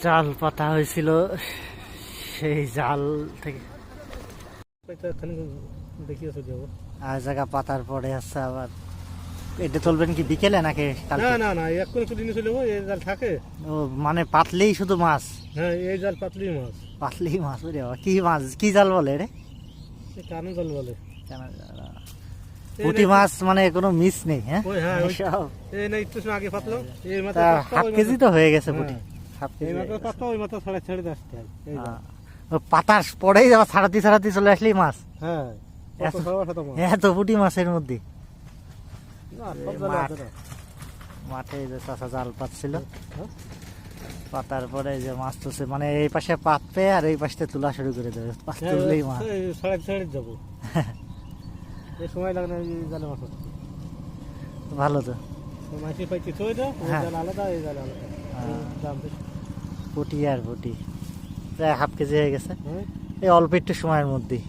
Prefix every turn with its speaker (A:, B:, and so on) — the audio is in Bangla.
A: জাল পাতা হয়েছিল, সেই জাল থেকে আর জায়গা পাতার পরে আছে আবার। এটা তুলবেন কি বিকেলে নাকি কালকে?
B: না এক্ষুনি ছুটি নিয়ে চলে যাবো। এই জাল থাকে।
A: ও মানে পাতলেই শুধু মাছ?
B: হ্যাঁ, এই জাল পাতলেই মাছ।
A: পাতলেই মাছ? ওরে বাবা, কি মাছ, কি জাল বলে রে?
B: কানো জাল বলে।
A: পুঁটি মাছ মানে কোনো মিস নেই? হ্যাঁ, সব
B: এই না একটু সময় আগে পাতলো, এই মাথা
A: হাফ কেজি তো হয়ে গেছে পুঁটি। হাফ
B: এই
A: কেজি
B: মাথা পাতলো, ওই মাথা ছাড়া ছেড়ে আসতে হয়। এই জাল।
A: পাতার পরেই যাবার ছাড়াতে চলে আসলেই মাছ।
B: হ্যাঁ,
A: এত পুঁটি মাছের মধ্যে।
B: না, সব জালে আছে না।
A: মাঠে যে চাষা জাল পাতছিল, পাতার পরে যে মাছ তুলছে, মানে এই পাশে পাতবে আর এই পাশে তোলা শুরু করে দেবে, তুললেই মাছ।
B: ছেড়ে যাবো। এই সময় লাগে না, এই জালে মাছ হচ্ছে।
A: ভালো তো।
B: মাছি পাইছি তো, এটা ওই জাল আলাদা, এই জাল আলাদা। দাম বেশি।
A: পুঁটি আর পুঁটি প্রায় হাফ কেজি হয়ে গেছে
B: হ্যাঁ,
A: এই অল্প একটু সময়ের মধ্যেই।